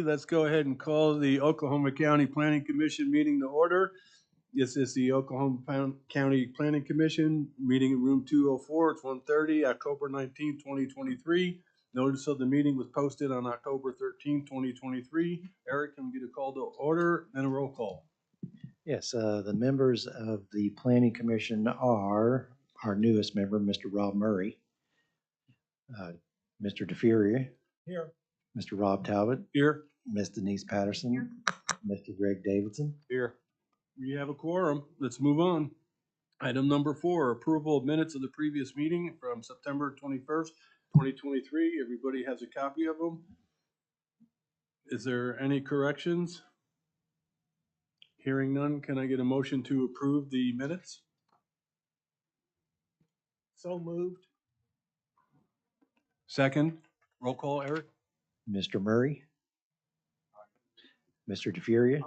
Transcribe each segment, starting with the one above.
Let's go ahead and call the Oklahoma County Planning Commission meeting to order. This is the Oklahoma County Planning Commission meeting in room 204. It's 1:30, October 19th, 2023. Notice of the meeting was posted on October 13th, 2023. Eric, can we get a call to order and a roll call? Yes, the members of the Planning Commission are our newest member, Mr. Rob Murray, Mr. DeFuria. Here. Mr. Rob Talbot. Here. Ms. Denise Patterson. Mr. Greg Davidson. Here. We have a quorum. Let's move on. Item number 4, approval of minutes of the previous meeting from September 21st, 2023. Everybody has a copy of them. Is there any corrections? Hearing none, can I get a motion to approve the minutes? So moved. Second, roll call, Eric? Mr. Murray. Mr. DeFuria.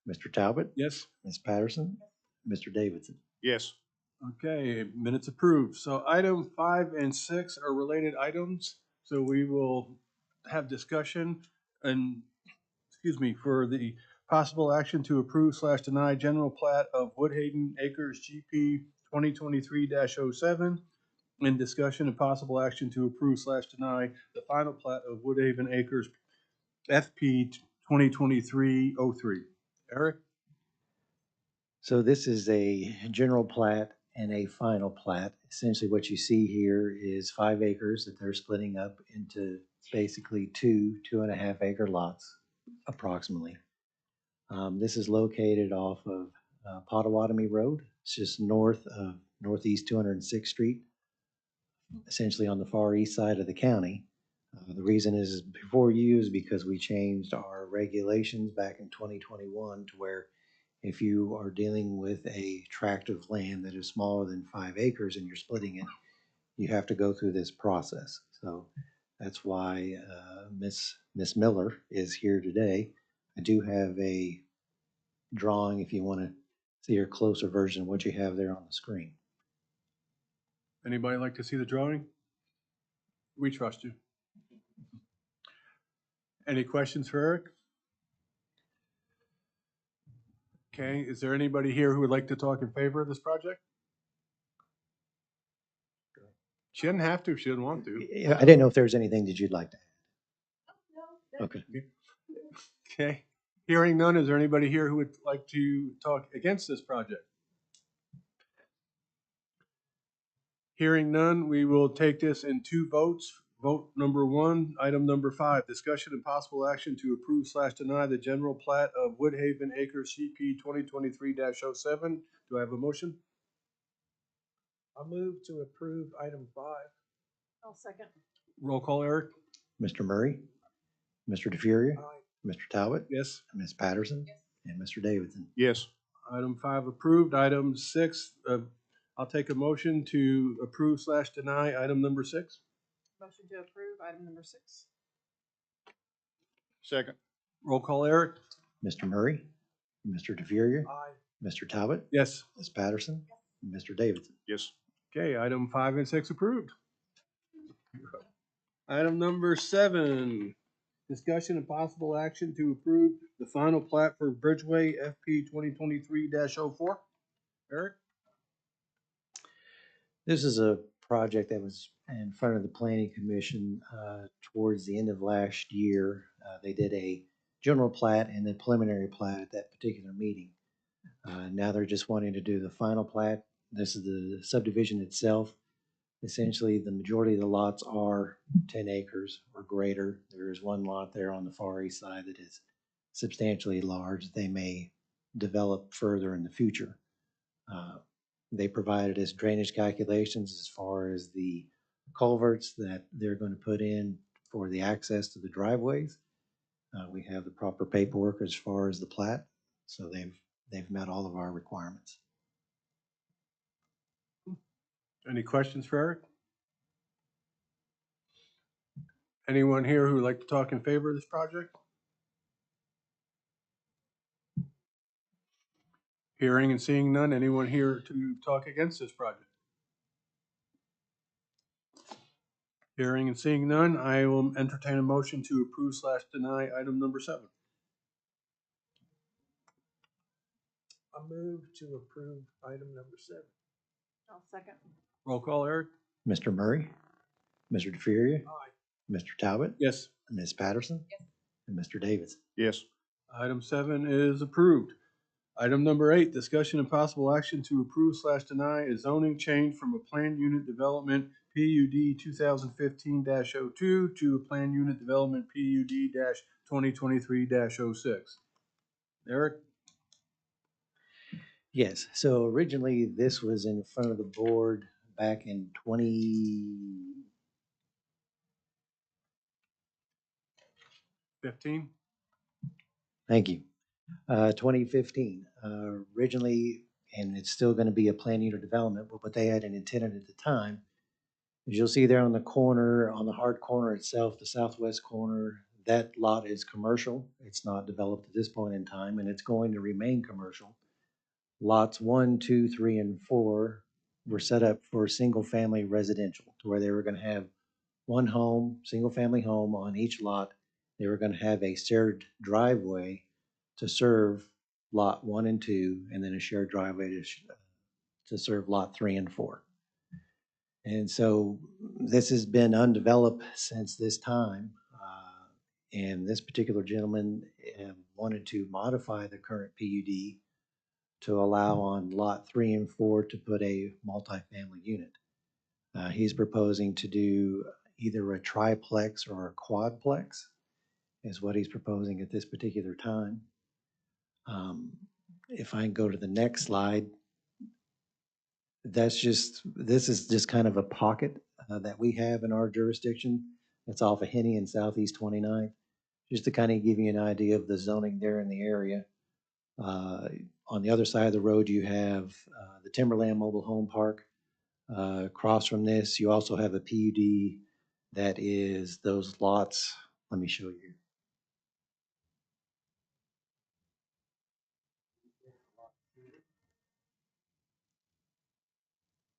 Mr. Talbot. Yes. Ms. Patterson. Mr. Davidson. Yes. Okay, minutes approved. So item 5 and 6 are related items. So we will have discussion and, for the possible action to approve / deny general plat of Woodhaven Acres GP 2023-07 and discussion and possible action to approve / deny the final plat of Woodhaven Acres FP 2023-03. Eric? So this is a general plat and a final plat. Essentially what you see here is 5 acres that they're splitting up into basically 2.5 acre lots approximately. This is located off of Potawatomi Road. It's just north of Northeast 206th Street, essentially on the far east side of the county. The reason is before you is because we changed our regulations back in 2021 to where if you are dealing with a tract of land that is smaller than 5 acres and you're splitting it, you have to go through this process. So that's why Miss Miller is here today. I do have a drawing if you want to see a closer version of what you have there on the screen. Anybody like to see the drawing? We trust you. Any questions for Eric? Okay, is there anybody here who would like to talk in favor of this project? She doesn't have to if she doesn't want to. Yeah, I didn't know if there was anything that you'd like to add. Okay. Okay, hearing none, is there anybody here who would like to talk against this project? Hearing none, we will take this in 2 votes. Vote number 1, item number 5, discussion and possible action to approve / deny the general plat of Woodhaven Acres CP 2023-07. Do I have a motion? I'll move to approve item 5. I'll second. Roll call, Eric? Mr. Murray, Mr. DeFuria, Aye. Mr. Talbot, Yes. Ms. Patterson, and Mr. Davidson. Yes. Item 5 approved. Item 6, I'll take a motion to approve / deny item number 6. Motion to approve item number 6. Second. Roll call, Eric? Mr. Murray, Mr. DeFuria, Aye. Mr. Talbot, Yes. Ms. Patterson, and Mr. Davidson. Yes. Okay, item 5 and 6 approved. Item number 7, discussion and possible action to approve the final plat for Bridgeway FP 2023-04. Eric? This is a project that was in front of the Planning Commission towards the end of last year. They did a general plat and then preliminary plat at that particular meeting. Now they're just wanting to do the final plat. This is the subdivision itself. Essentially, the majority of the lots are 10 acres or greater. There is one lot there on the far east side that is substantially large. They may develop further in the future. They provided us drainage calculations as far as the culverts that they're going to put in for the access to the driveways. We have the proper paperwork as far as the plat, so they've met all of our requirements. Any questions for Eric? Anyone here who would like to talk in favor of this project? Hearing and seeing none, anyone here to talk against this project? Hearing and seeing none, I will entertain a motion to approve slash deny item number 7. I move to approve item number 7. I'll second. Roll call, Eric? Mr. Murray, Mr. DeFuria, Aye. Mr. Talbot, Yes. Ms. Patterson, Yes. and Mr. Davis. Yes. Item 7 is approved. Item number 8, discussion and possible action to approve slash deny a zoning change from a planned unit development PUD 2015-02 to a planned unit development PUD-2023-06. Eric? Yes, so originally this was in front of the board back in 15? thank you, 2015. Originally, and it's still going to be a planned unit development, but what they had intended at the time, as you'll see there on the corner, on the hard corner itself, the southwest corner, that lot is commercial. It's not developed at this point in time, and it's going to remain commercial. Lots 1, 2, 3, and 4 were set up for single-family residential, to where they were going to have one home, single-family home on each lot. They were going to have a shared driveway to serve lot 1 and 2, and then a shared driveway to serve lot 3 and 4. And so this has been undeveloped since this time. And this particular gentleman wanted to modify the current PUD to allow on lot 3 and 4 to put a multifamily unit. He's proposing to do either a triplex or a quadplex is what he's proposing at this particular time. If I can go to the next slide, this is just kind of a pocket that we have in our jurisdiction. It's off of Henny and Southeast 29th, just to kind of give you an idea of the zoning there in the area. On the other side of the road, you have the Timberland Mobile Home Park. Across from this, you also have a PUD that is those lots. Let me show you.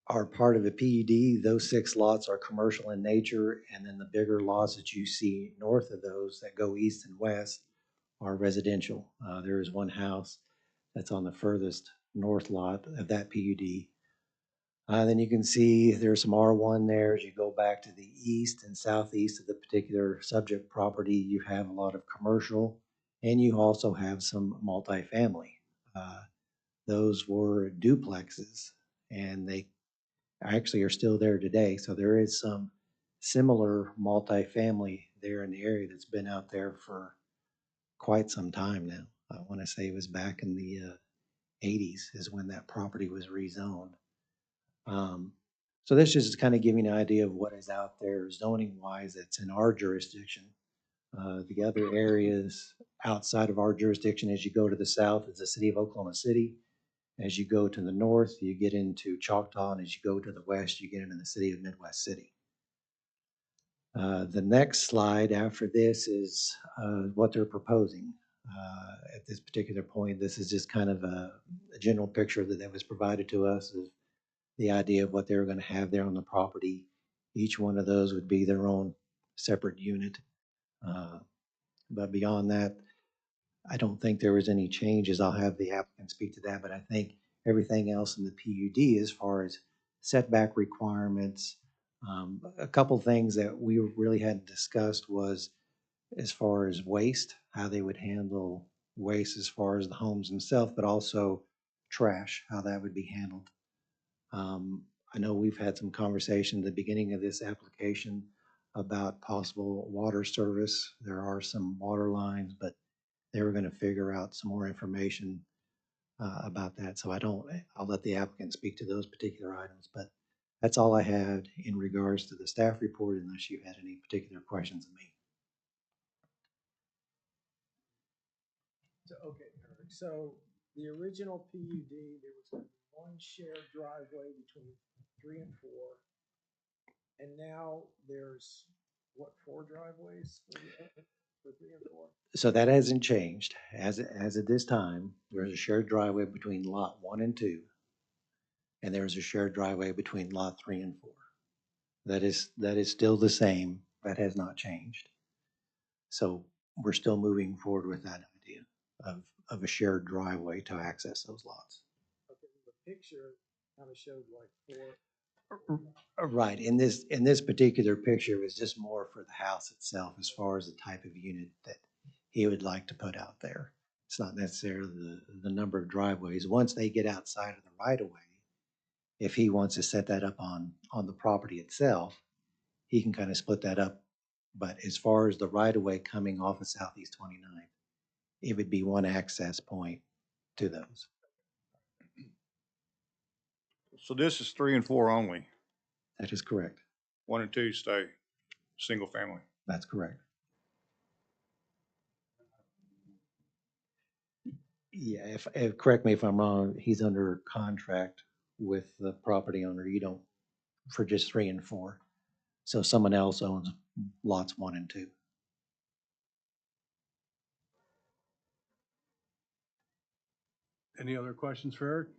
Are part of a PUD. Those 6 lots are commercial in nature, and then the bigger lots that you see north of those that go east and west are residential. There is one house that's on the furthest north lot of that PUD. Then you can see there's some R1 there. As you go back to the east and southeast of the particular subject property, you have a lot of commercial, and you also have some multifamily. Those were duplexes, and they actually are still there today. So there is some similar multifamily there in the area that's been out there for quite some time now. I want to say it was back in the 80s is when that property was rezoned. So this just is kind of giving an idea of what is out there zoning wise that's in our jurisdiction. The other areas outside of our jurisdiction, as you go to the south, is the city of Oklahoma City. As you go to the north, you get into Choctaw, and as you go to the west, you get into the city of Midwest City. The next slide after this is what they're proposing. At this particular point, this is just kind of a general picture that was provided to us of the idea of what they were going to have there on the property. Each one of those would be their own separate unit. But beyond that, I don't think there was any changes. I'll have the applicant speak to that, but I think everything else in the PUD as far as setback requirements, a couple things that we really hadn't discussed was as far as waste, how they would handle waste as far as the homes themselves, but also trash, how that would be handled. I know we've had some conversation at the beginning of this application about possible water service. There are some water lines, but they were going to figure out some more information about that. So I'll let the applicant speak to those particular items, but that's all I had in regards to the staff report, unless you had any particular questions of me. So, okay, Eric, so the original PUD, there was one shared driveway between 3 and 4. And now there's, what, 4 driveways for 3 and 4? So that hasn't changed. As of this time, there's a shared driveway between lot 1 and 2, and there's a shared driveway between lot 3 and 4. That is still the same. That has not changed. So we're still moving forward with that idea of a shared driveway to access those lots. Okay, the picture kind of showed like four. Right, in this particular picture, it was just more for the house itself as far as the type of unit that he would like to put out there. It's not necessarily the number of driveways. Once they get outside of the right of way, if he wants to set that up on the property itself, he can kind of split that up. But as far as the right of way coming off of Southeast 29th, it would be one access point to those. So this is 3 and 4 only. That is correct. 1 and 2 stay single family. That's correct. Yeah, if correct me if I'm wrong, he's under contract with the property owner. You don't, for just 3 and 4. So someone else owns lots 1 and 2. Any other questions for Eric?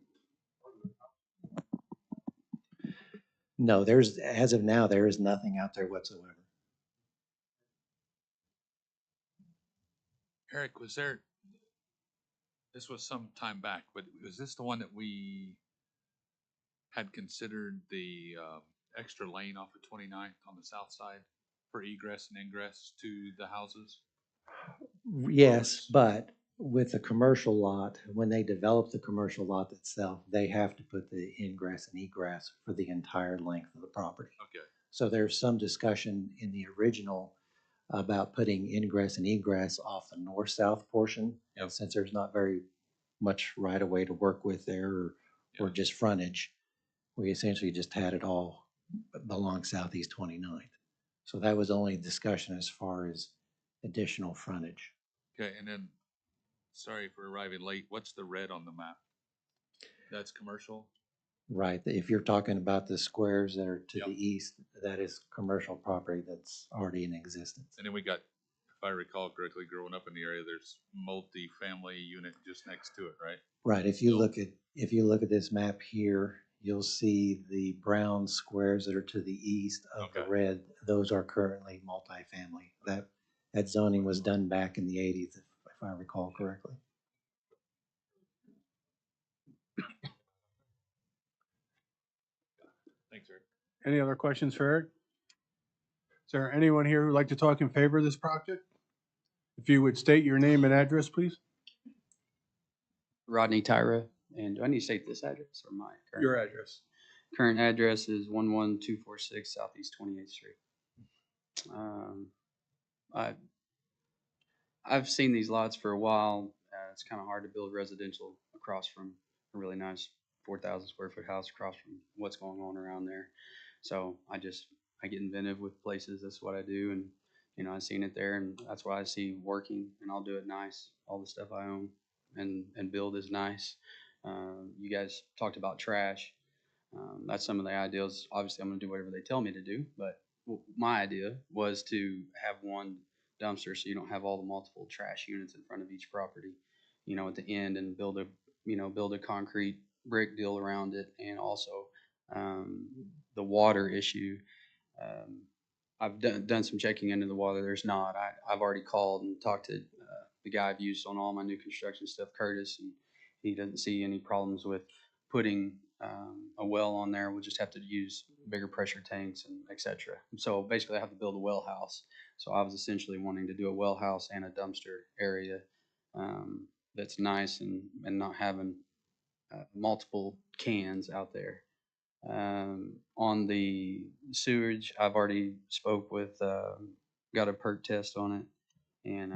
No, as of now, there is nothing out there whatsoever. Eric, this was some time back, but was this the one that we had considered the extra lane off of 29th on the south side for egress and ingress to the houses? Yes, but with the commercial lot, when they develop the commercial lot itself, they have to put the ingress and egress for the entire length of the property. Okay, So there's some discussion in the original about putting ingress and egress off the north-south portion. And Yep. since there's not very much right of way to work with there or Yeah. just frontage, we essentially just had it all along Southeast 29th. So that was only discussion as far as additional frontage. okay, and then, sorry for arriving late, what's the red on the map? That's commercial? Right, if you're talking about the squares that are to Yep. the east, that is commercial property that's already in existence. And then we got, if I recall correctly, growing up in the area, there's multi-family unit just next to it, right? Right, if you look at this map here, you'll see the brown squares that are to the east of the Okay. red. Those are currently multifamily. That zoning was done back in the 80s, if I recall correctly. Thanks, Eric. Any other questions for Eric? Is there anyone here who'd like to talk in favor of this project? If you would state your name and address, please. Rodney Tyra, and do I need to state this address or my current? Your address. Current address is 11246 Southeast 28th Street. I've seen these lots for a while. It's kind of hard to build residential across from a really nice 4,000 square foot house across from what's going on around there. So I get inventive with places. That's what I do, and I've seen it there, and that's what I see working. And I'll do it nice. All the stuff I own and build is nice. You guys talked about trash. That's some of the ideas. Obviously, I'm going to do whatever they tell me to do, but my idea was to have one dumpster so you don't have all the multiple trash units in front of each property, at the end, and build a concrete brick deal around it. And also the water issue. I've done some checking into the water. There's not. I've already called and talked to the guy I've used on all my new construction stuff, Curtis, and he doesn't see any problems with putting a well on there. We'll just have to use bigger pressure tanks and etc. So basically I have to build a well house. So I was essentially wanting to do a well house and a dumpster area that's nice and not having multiple cans out there. On the sewage, I've already spoke with, got a perk test on it, and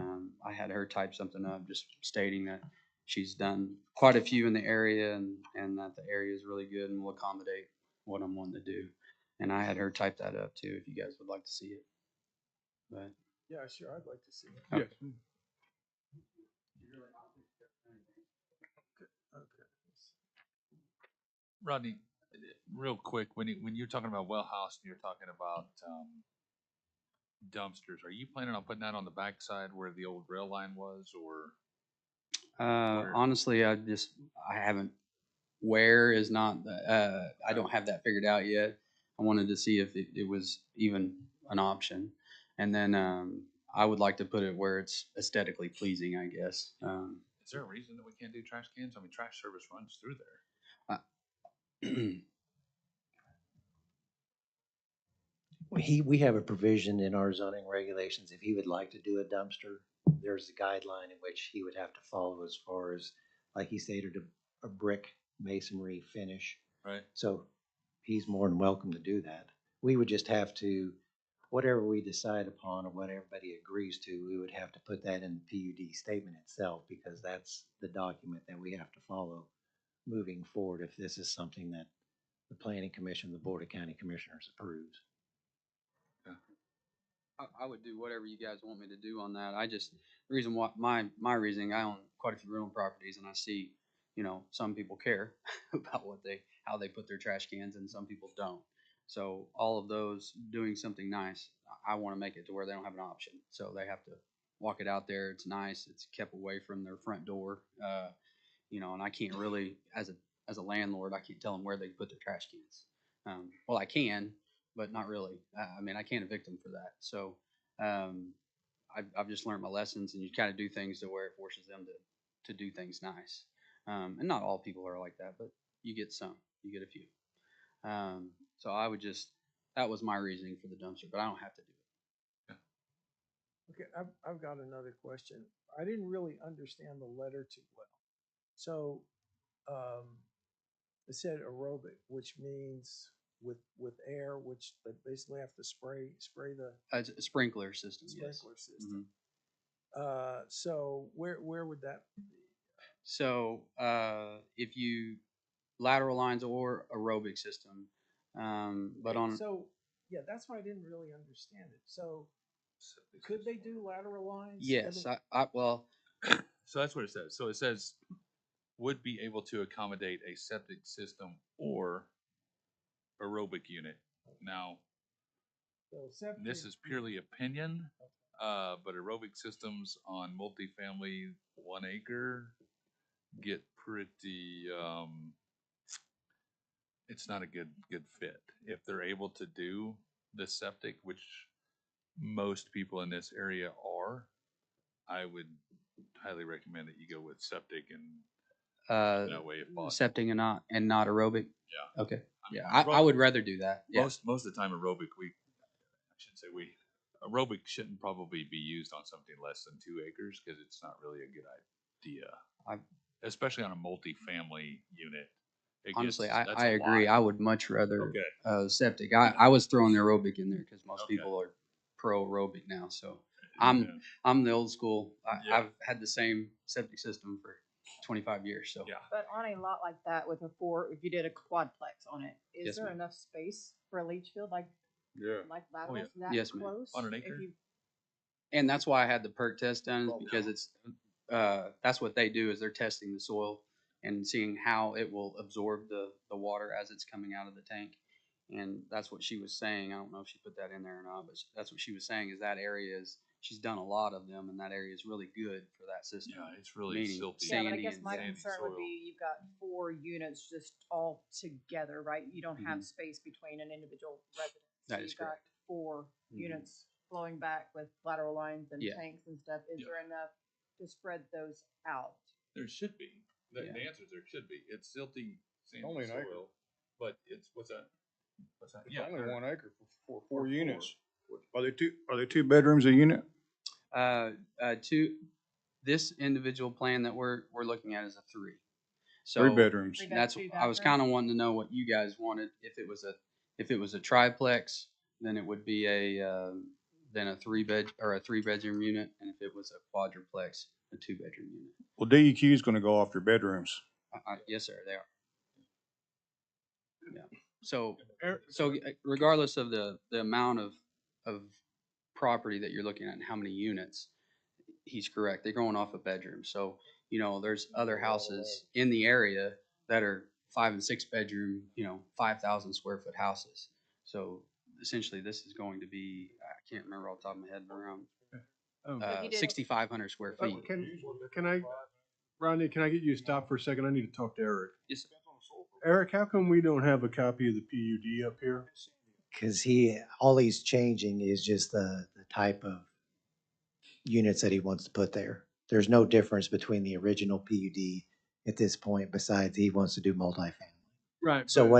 I had her type something up just stating that she's done quite a few in the area, and that the area is really good and will accommodate what I'm wanting to do. And I had her type that up too, if you guys would like to see it. But Yeah, sure, I'd like to see it. Yes. Rodney, real quick, when you're talking about well house and you're talking about dumpsters, are you planning on putting that on the backside where the old rail line was, or? honestly, I haven't. Where is not. I don't have that figured out yet. I wanted to see if it was even an option. And then, I would like to put it where it's aesthetically pleasing, I guess. Is there a reason that we can't do trash cans? I mean, trash service runs through there. We have a provision in our zoning regulations, if he would like to do a dumpster, there's a guideline in which he would have to follow as far as, like he stated, a brick masonry finish. Right. So he's more than welcome to do that. We would just have to, whatever we decide upon or what everybody agrees to, we would have to put that in the PUD statement itself, because that's the document that we have to follow moving forward if this is something that the planning commission, the board of county commissioners approves. I would do whatever you guys want me to do on that. I just, the reason why, my reasoning, I own quite a few rental properties and I see, some people care about how they put their trash cans and some people don't. So all of those doing something nice, I want to make it to where they don't have an option. So they have to walk it out there. It's nice. It's kept away from their front door. And I can't really, as a landlord, I can't tell them where they put their trash cans. Well, I can, but not really. I mean, I can't evict them for that. So I've just learned my lessons, and you kind of do things to where it forces them to do things nice. And not all people are like that, but you get some, you get a few. So I would just, that was my reasoning for the dumpster, but I don't have to do it. Okay, I've got another question. I didn't really understand the letter too well. So, it said aerobic, which means with air, which they basically have to spray the It's a sprinkler system, yes. sprinkler system. Mhm. So where would that be? So if you lateral lines or aerobic system, but Okay, on so yeah, that's why I didn't really understand it. So could they do lateral lines? yes, well, So that's what it says. So it says would be able to accommodate a septic system or aerobic unit. Now, So septic, this is purely opinion, but aerobic systems on multifamily 1 acre get pretty, it's not a good fit. If they're able to do the septic, which most people in this area are, I would highly recommend that you go with septic and that way if possible. septic and not aerobic. Yeah. Okay. I mean, Yeah, I would rather do that. Yeah. Most of the time aerobic, aerobic shouldn't probably be used on something less than 2 acres because it's not really a good idea. Especially on a multifamily unit. Honestly, that's I a agree. lot. I would much rather Okay. septic. I was throwing the aerobic in there because most Okay. people are pro aerobic now. So Yeah. I'm the old school. Yeah. I've had the same septic system for 25 years. So Yeah. But on a lot like that with if you did a quadplex on it, is Yes, there ma'am. enough space for a leach field like Yeah. laterals that Yes, ma'am. close? On an If acre? you- and that's why I had the perk test done, is because it's that's what they do, is they're testing the soil and seeing how it will absorb the water as it's coming out of the tank. And that's what she was saying. I don't know if she put that in there or not, but that's what she was saying, is that area is, she's done a lot of them, and that area is really good for that system. Yeah, it's really Meaning silty. Yeah, but I sandy guess and my sandy concern soil. would be you've got 4 units just all together, right? You don't have space between an individual residence. So That is you've got correct. 4 Mhm. units flowing back with lateral lines and Yeah. tanks and stuff. Is Yeah. there enough to spread those out? There should be. The Yeah. answer is there should be. It's silty, sandy Only an acre. soil, but it's, what's that? What's that? It's Yeah, only or- 1 acre for or four four. units. Are they two bedrooms a unit? This individual plan that we're looking at is a 3. So 3 bedrooms. 3 that's, two I was bathrooms? kind of wanting to know what you guys wanted. If it was a triplex, then it would be then a 3-bedroom unit, and if it was a quadruplex, a 2-bedroom unit. Well, DEQ is gonna go off your bedrooms. Yes, sir, they are. Yeah. So regardless of the amount of property that you're looking at and how many units, he's correct. They're going off a bedroom. So, there's other houses in the area that are 5 and 6 bedroom, 5,000 square foot houses. So essentially this is going to be, I can't remember off the top of my head, but around If you did- 6,500 square feet. Can I, Rodney, can I get you to stop for a second? I need to talk to Eric. Yes, Eric, how come we don't have a copy of the PUD up here? Cause all he's changing is just the type of units that he wants to put there. There's no difference between the original PUD at this point, besides he wants to do multifamily. Right. So but-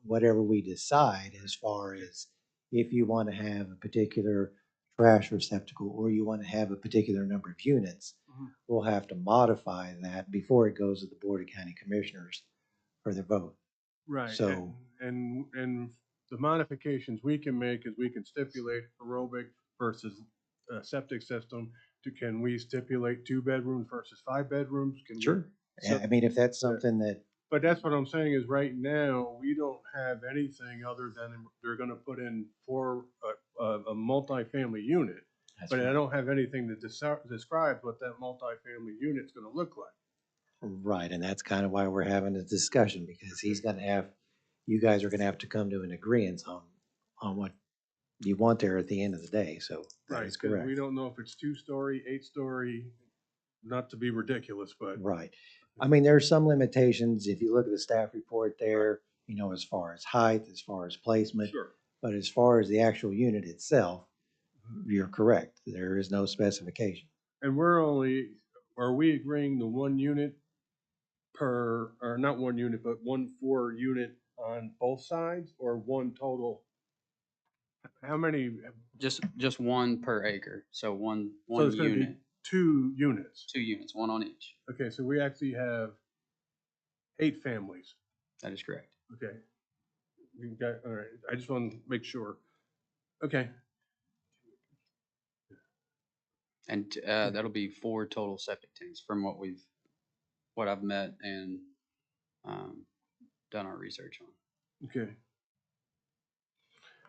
whatever we decide as far as if you want to have a particular trash receptacle or you want to have a particular number of units, Mhm. we'll have to modify that before it goes to the Board of County Commissioners for their vote. Right. So- And the modifications we can make is we can stipulate aerobic versus a septic system. Can we stipulate 2 bedrooms versus 5 bedrooms? Can we- So- I mean, if that's something that, But that's what I'm saying is right now, we don't have anything other than they're gonna put in a multifamily unit. that's But I right. don't have anything that describes what that multifamily unit's gonna look like. Right, and that's kind of why we're having this discussion, because you guys are gonna have to come to an agreement on what you want there at the end of the day, so that Right, is 'cause correct. we don't know if it's 2-story, 8-story, not to be ridiculous, but. Right. I mean, there are some limitations, if you look at the staff report there, as far as height, as far as placement, Sure. but as far as the actual unit itself, you're correct, there is no specification. And are we agreeing to 1 unit or not 1 unit, but 1 4 unit on both sides or 1 total? How many, Just one per acre, so one so it's gonna be unit, 2 units. 2 units, one on each. Okay, so we actually have 8 families. That is correct. Okay. We've got, all right, I just want to make sure. Okay, And that'll be 4 total septic tanks from what I've met and done our research on. okay.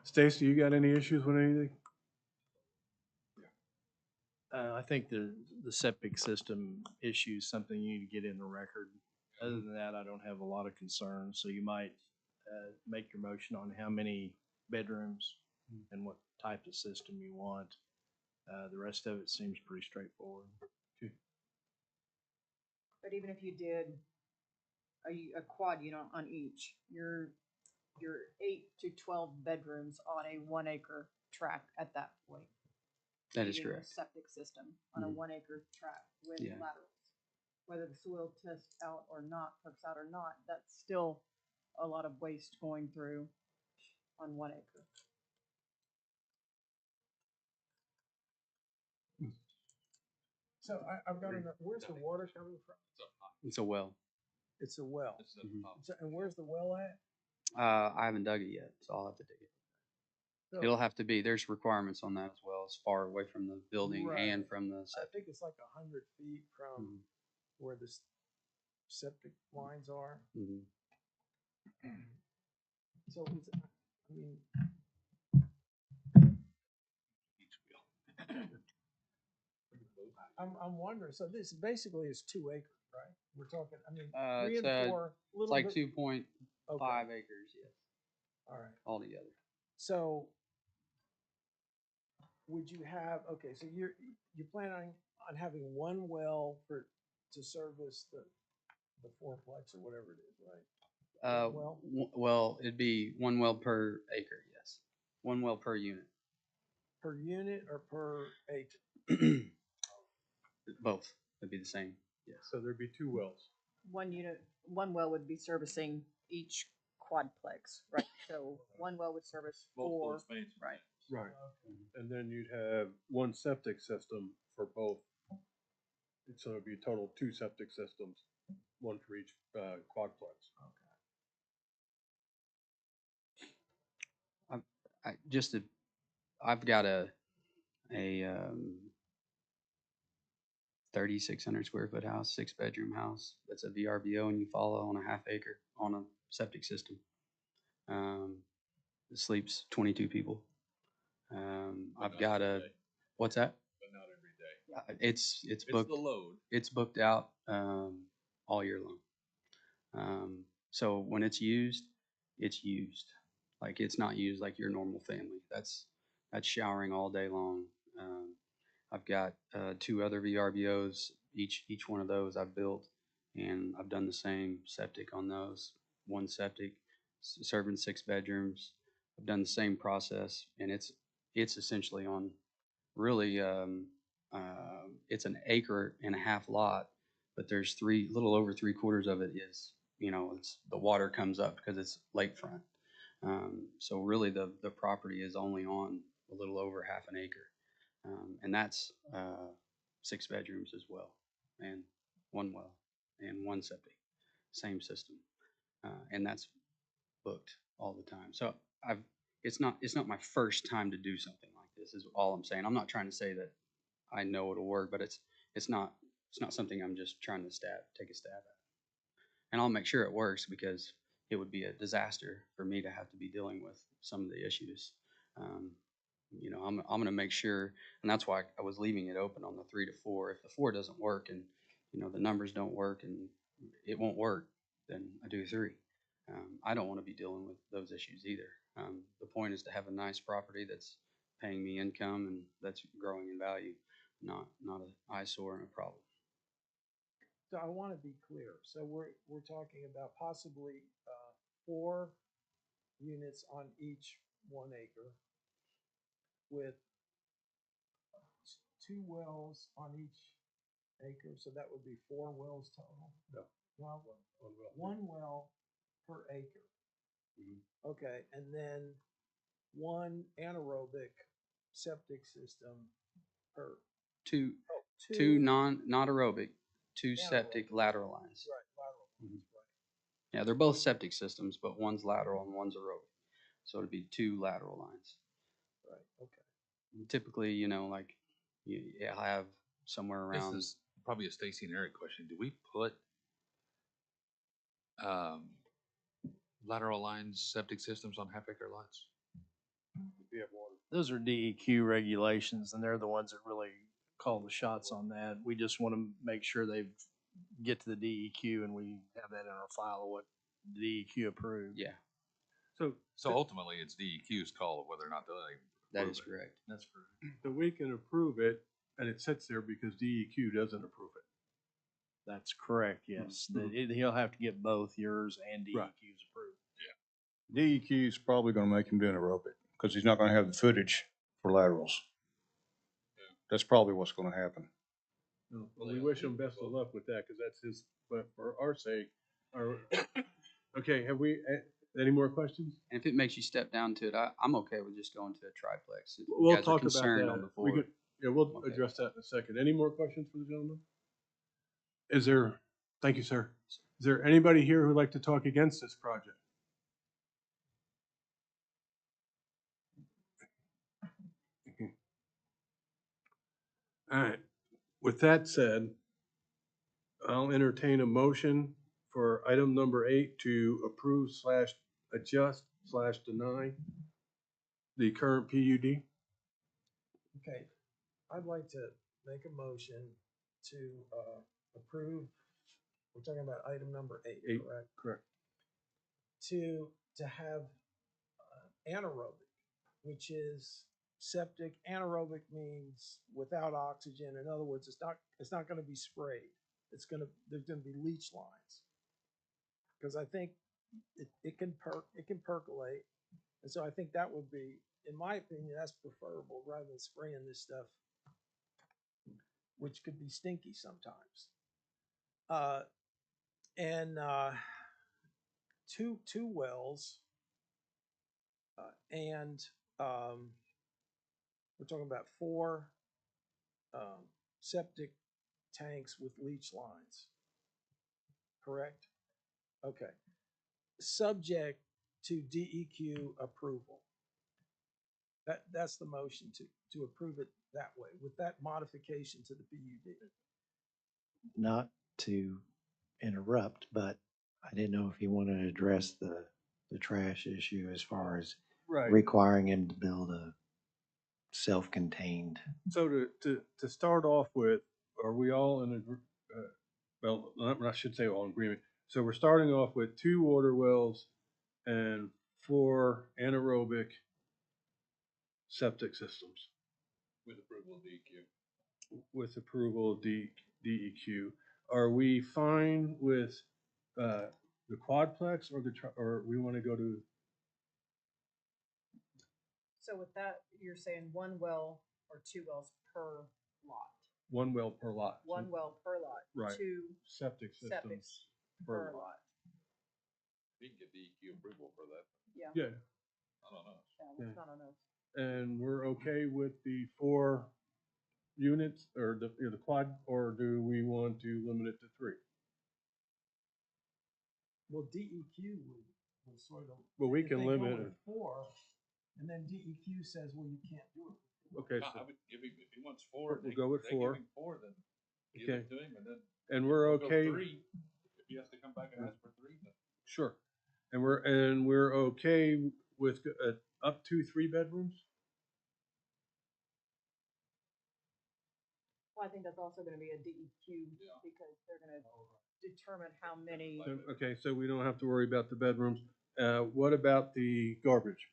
Stacy, you got any issues with anything? I think the septic system issue is something you need to get in the record. Other than that, I don't have a lot of concerns, so you might make your motion on how many bedrooms and what type of system you want. The rest of it seems pretty straightforward. But even if you did a quad unit on each, your 8 to 12 bedrooms on a 1 acre tract at that point. That is Needing a correct. septic system on a Mhm. 1 acre tract with Yeah. laterals. Whether the soil tests out or not, perks out or not, that's still a lot of waste going through on 1 acre. So I've got to know, where's the water coming from? It's a well. It's a well. Mhm. And where's the well at? I haven't dug it yet, so I'll have to dig it. So It'll have to be, there's requirements on that as well, as far away from the building and Right. from the I septic. think it's like 100 feet from Mhm. where the septic lines are. Mhm. So I mean, I'm wondering, so this basically is 2 acres, right? We're talking, I mean, 3 It's, and 4, it's little like bit. 2.5 Okay, acres, yes, all right. altogether. So would you have, okay, so you plan on having 1 well to service the fourplex or whatever it is, right? Well? Well, it'd be 1 well per acre, yes. 1 well per unit. Per unit or per acre? Both would be the same, yes. So there'd be 2 wells. 1 well would be servicing each quadplex, right? So 1 well would service Multiple 4, expansions. right? Right. And then you'd have 1 septic system for both. So it'd be a total of 2 septic systems, 1 for each quadplex. I've got a 3,600 square foot house, 6-bedroom house. That's a VRBO, and you follow on a half acre on a septic system. It sleeps 22 people. I've got a, what's that? But not every day. It's It's booked. the load. It's booked out all year long. So when it's used, it's used. Like it's not used like your normal family. That's showering all day long. I've got 2 other VRBOs. Each one of those I've built, and I've done the same septic on those. 1 septic serving 6 bedrooms. I've done the same process, and it's essentially on really it's an acre and a half lot, but there's little over 3/4 of it is, it's the water comes up because it's lakefront. So really the property is only on a little over half an acre. And that's 6 bedrooms as well, and one well, and one septic, same system. And that's booked all the time. So it's not my first time to do something like this, is all I'm saying. I'm not trying to say that I know it'll work, but it's not something I'm just trying to take a stab at. And I'll make sure it works, because it would be a disaster for me to have to be dealing with some of the issues. Um, I'm going to make sure, and that's why I was leaving it open on the 3 to 4. If the 4 doesn't work, and the numbers don't work, and it won't work, then I do 3. I don't want to be dealing with those issues either. The point is to have a nice property that's paying me income and that's growing in value, not an eyesore and a problem. So I want to be clear. So we're talking about possibly 4 units on each 1 acre with 2 wells on each acre. So that would be 4 wells total. No. No, One well. 1 well per acre. Okay, and then 1 anaerobic septic system per Two two not aerobic, 2 Anaerobic. septic lateral lines. right lateral ones, right. Yeah, they're both septic systems, but one's lateral and one's aerobic. So it'd be 2 lateral lines. Right. Okay. Typically, like I have somewhere This around. is probably a Stacy and Eric question. Do we put lateral lines, septic systems on half-acre lots? We have water. Those are DEQ regulations, and they're the ones that really call the shots on that. We just want to make sure they get to the DEQ, and we have that in our file of what DEQ approved. Yeah, So, So ultimately, it's DEQ's call of whether or not they that approve is it. correct. That's correct. so we can approve it and it sits there because DEQ doesn't approve it. That's correct, yes. He'll have to get both yours and Right. DEQ's approved. DEQ is probably gonna make him do an aerobic, because he's not gonna have the footage for laterals. That's probably what's gonna happen. Well, we wish him best of luck with that, because that's his, but for our sake, okay, have we, any more questions? And if it makes you step down to it, I'm okay with just going to a triplex. If you We'll guys are talk about concerned on the that. We 4. could, yeah, we'll Okay. address that in a second. Any more questions for the gentleman? Thank you, sir. Is there anybody here who'd like to talk against this project? All right, with that said, I'll entertain a motion for item number 8 to approve / adjust / deny the current PUD. Okay, I'd like to make a motion to approve, we're talking about item number 8, 8, correct? correct. To have anaerobic, which is septic. Anaerobic means without oxygen. In other words, it's not gonna be sprayed. There's gonna be leach lines. Because I think it can percolate. And so I think that would be, in my opinion, that's preferable rather than spraying this stuff, which could be stinky sometimes. And two wells, and we're talking about 4 septic tanks with leach lines. Correct? Okay. Subject to DEQ approval. That's the motion to approve it that way, with that modification to the PUD. Not to interrupt, but I didn't know if you wanted to address the trash issue as far as Right. requiring him to build a self-contained. So to start off with, are we all in well, I should say all in agreement. So we're starting off with 2 water wells and 4 anaerobic septic systems. With approval of DEQ. With approval of DEQ. Are we fine with the quadplex or or we want to go to So with that, you're saying one well or two wells per lot? One well per lot. One well per lot? Right. Two Septic systems septics per per lot. lot? We can get DEQ approval for that. Yeah, Yeah, I don't know. that's not on us. and we're okay with the 4 units or the quad, or do we want to limit it to 3? Well, DEQ would sort of. Well, we if can they go limit with it. 4, and then DEQ says, well, you can't do it. Okay, I so, would give him, if he wants 4. We'll go with they give 4. him 4, then give Okay. it to him, and then. and we're we'll go okay, 3. If he has to come back and ask for 3, then. sure. And we're okay with up to 3 bedrooms? Well, I think that's also gonna be a DEQ Yeah. because they're gonna determine how many. Okay, so we don't have to worry about the bedrooms. What about the garbage?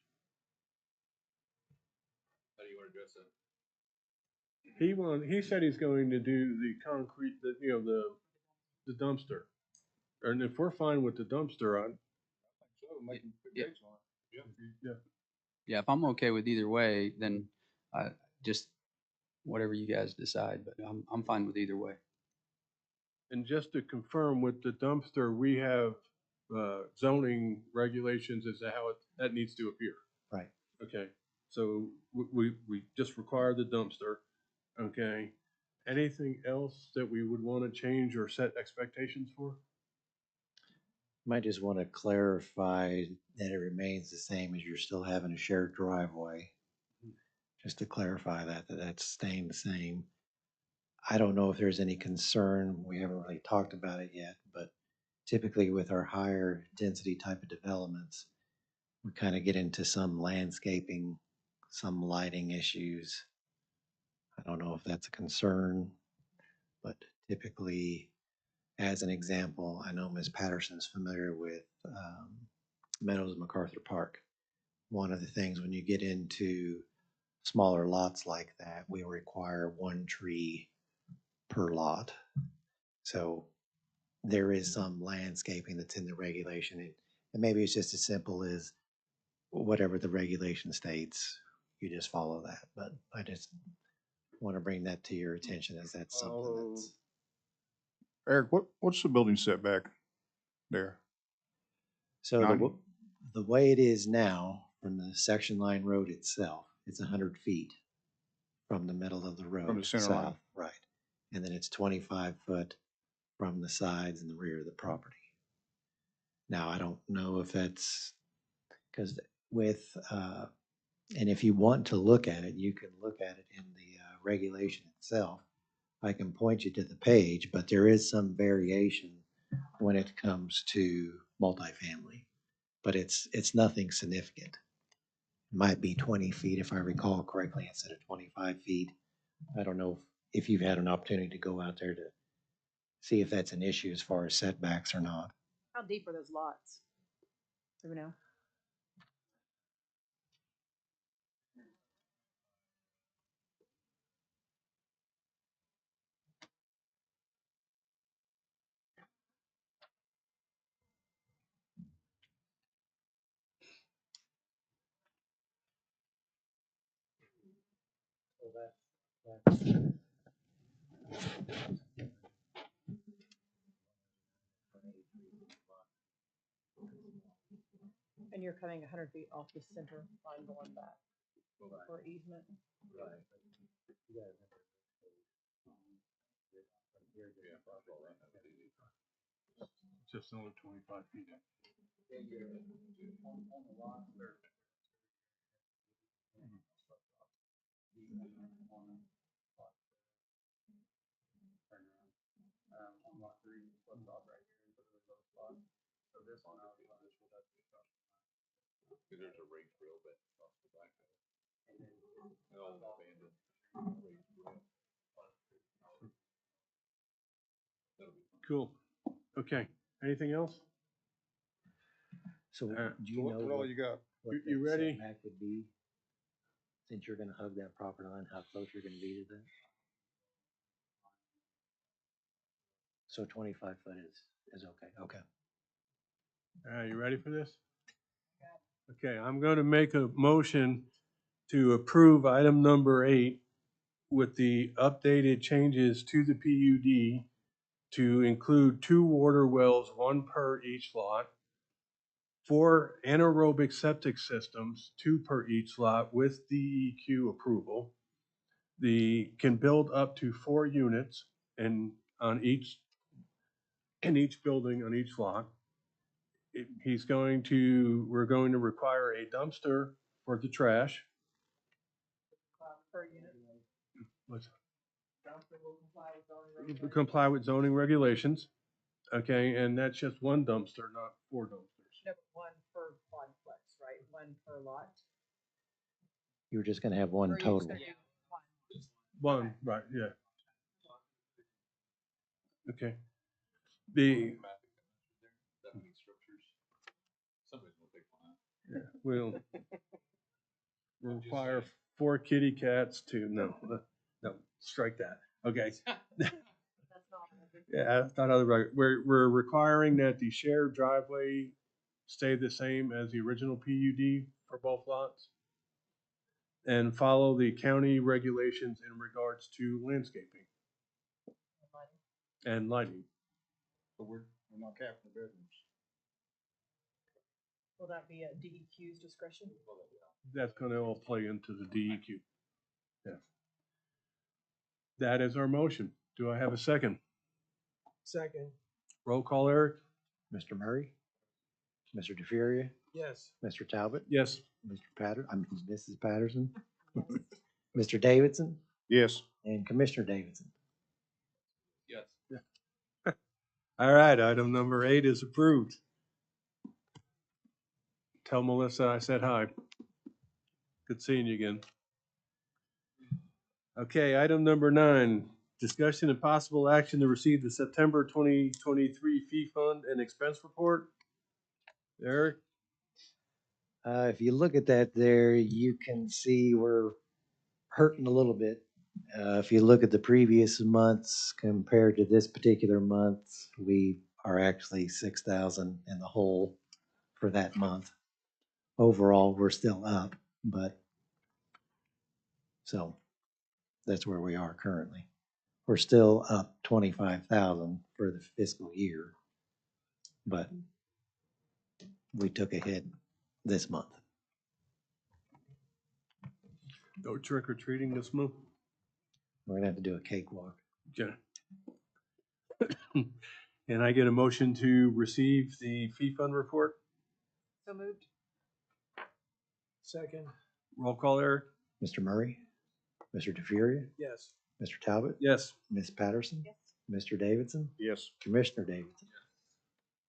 How do you want to address that? He said he's going to do the concrete, the dumpster. And if we're fine with the dumpster, So make him put Yeah. gates on it. yeah, Yeah, if I'm okay with either way, then I just whatever you guys decide, but I'm fine with either way. and just to confirm with the dumpster, we have zoning regulations as to how that needs to appear. Right. Okay, so we just require the dumpster, okay? Anything else that we would want to change or set expectations for? Might just want to clarify that it remains the same as you're still having a shared driveway. Just to clarify that's staying the same. I don't know if there's any concern, we haven't really talked about it yet, but typically with our higher density type of developments, we kind of get into some landscaping, some lighting issues. I don't know if that's a concern, but typically, as an example, I know Ms. Patterson's familiar with Meadows MacArthur Park. One of the things when you get into smaller lots like that, we require 1 tree per lot. So there is some landscaping that's in the regulation. And maybe it's just as simple as whatever the regulation states, you just follow that. But I just want to bring that to your attention as that's something that's. Eric, what's the building setback there? So 90? the way it is now, from the section line road itself, it's 100 feet from the middle of the road. the center line. south, right. And then it's 25 foot from the sides and the rear of the property. Now, I don't know if that's, because and if you want to look at it, you can look at it in the regulation itself. I can point you to the page, but there is some variation when it comes to multifamily. But it's nothing significant. It might be 20 feet if I recall correctly instead of 25 feet. I don't know if you've had an opportunity to go out there to see if that's an issue as far as setbacks or not. How deep are those lots? Do we know? And you're cutting 100 feet off the center line going back for easement? Just under 25 feet. There's a race trail that across the back of it. They're all abandoned. Race trail. That'll be fun. Cool. Okay, anything else? So Uh, do you know What all what you got? what you that ready? setback would be? Since you're gonna hug that property line, how close you're gonna be to that? So 25 foot is okay, okay. You ready for this? Okay, I'm going to make a motion to approve item number 8 with the updated changes to the PUD to include 2 water wells, 1 per each lot, 4 anaerobic septic systems, 2 per each lot with DEQ approval. Can build up to 4 units in each building, on each lot. We're going to require a dumpster for the trash. Per unit. What's- Dumpster will comply with zoning regulations. Comply with zoning regulations, okay, and that's just 1 dumpster, not 4 dumpsters. No, but 1 per quadplex, right? 1 per lot. You were just gonna have one Or you just total. gonna do One, right, yeah. Okay. The, That many structures. Somebody's gonna take one out. yeah, we'll require 4 kitty cats to, no, strike that, okay. That's not. Yeah, that's not other, we're requiring that the shared driveway stay the same as the original PUD for both lots. And follow the county regulations in regards to landscaping and lighting. But we're not capping the bedrooms. Will that be at DEQ's discretion? That's gonna all play into the DEQ. Yeah. That is our motion. Do I have a second? Second, Roll call, Eric? Mr. Murray, Mr. DeFuria, yes. Mr. Talbot, Yes. Mrs. Patterson, Mr. Davidson, Yes. and Commissioner Davidson. Yes. All right, item number 8 is approved. Tell Melissa I said hi. Good seeing you again. Okay, item number 9, discussion and possible action to receive the September 2023 fee fund and expense report. Eric? If you look at that there, you can see we're hurting a little bit. If you look at the previous months compared to this particular month, we are actually 6,000 in the hole for that month. Overall, we're still up, but so that's where we are currently. We're still up 25,000 for the fiscal year, but we took a hit this month. No trick or treating this month? We're gonna have to do a cakewalk. Yeah. Can I get a motion to receive the fee fund report? So moved. Second, Roll call, Eric? Mr. Murray, Mr. DeFuria, yes. Mr. Talbot, Yes. Ms. Patterson, Yes. Mr. Davidson, Yes. Commissioner Davidson.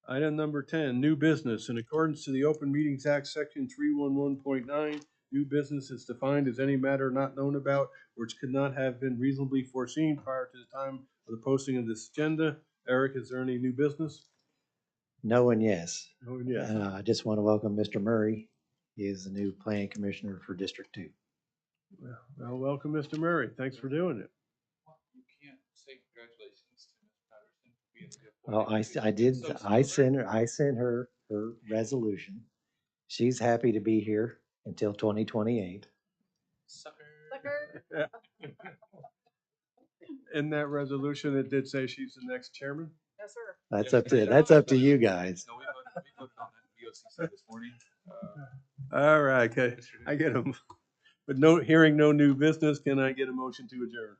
Item number 10, new business. In accordance to the Open Meetings Act, Section 311.9, new business is defined as any matter not known about which could not have been reasonably foreseen prior to the time of the posting of this agenda. Eric, is there any new business? No and yes. Oh, yes. I just want to welcome Mr. Murray. He is the new planning commissioner for District 2. Well, welcome, Mr. Murray. Thanks for doing it. You can't say congratulations to Ms. Patterson for being the good. Well, I sent her her resolution. She's happy to be here until 2028. Sucker. Sucker. In that resolution, it did say she's the next chairman? Yes, sir. That's up to you guys. No, we voted on that VOC side this morning. All right, okay. I get them. But hearing no new business, can I get a motion to adjourn?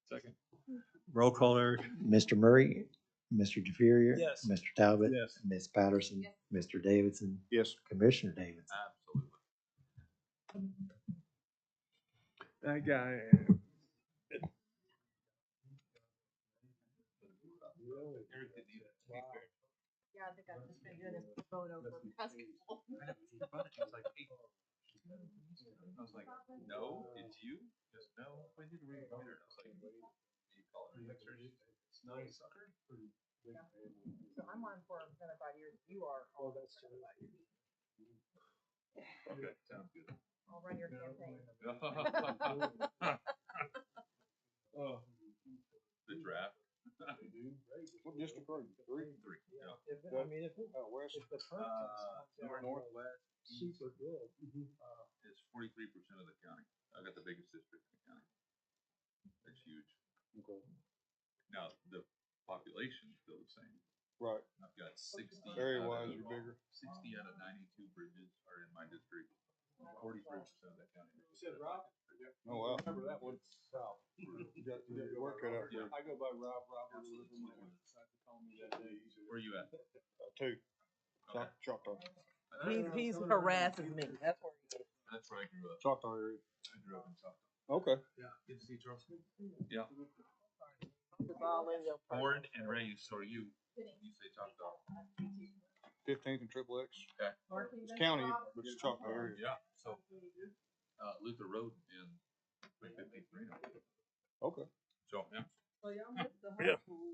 Second. Roll call, Eric? Mr. Murray, Mr. DeFuria, Yes. Mr. Talbot, Yes. Ms. Patterson, Yes. Mr. Davidson, Yes. Commissioner Davidson. Absolutely. That guy. Eric didn't even speak very. Yeah, I think I've just been doing this photo for basketball. I was like, no, it's you? Just no. I didn't read it. I was like, you call her pictures. It's nice, sucker. So I'm on for 75 years. You are. Oh, that's 25 years. Okay, sounds good. I'll run your campaign. Oh, the draft. What district are you? Three? Three, yeah. If, I mean, if, Out west? if the perk test comes out Northwest. super good, Is it's 43% of the county. I got the biggest district in the county. That's huge. Okay. Now, the population's still the same. Right. I've got 60. Area out wise, of- you're bigger. 60 out of 92 bridges are in my district. 43% of that county. You said Rob? Oh, wow. Remember that one? South. You got your work cut out for you. I go by Rob, decided to call me that day. Where you at? Two. Okay. Choctaw. He's harassing me. That's where he is. That's where I grew up. Choctaw area. I grew up in Choctaw. Okay. Yeah. Good to see you, Charles. Yeah. It's all in your Born and raised, so are you? You say Choctaw. 15th and Triple X. Okay. It's county, but it's Choctaw area. Yeah, so, Luther Road and 353. Okay. So, yeah. So y'all missed the whole pool.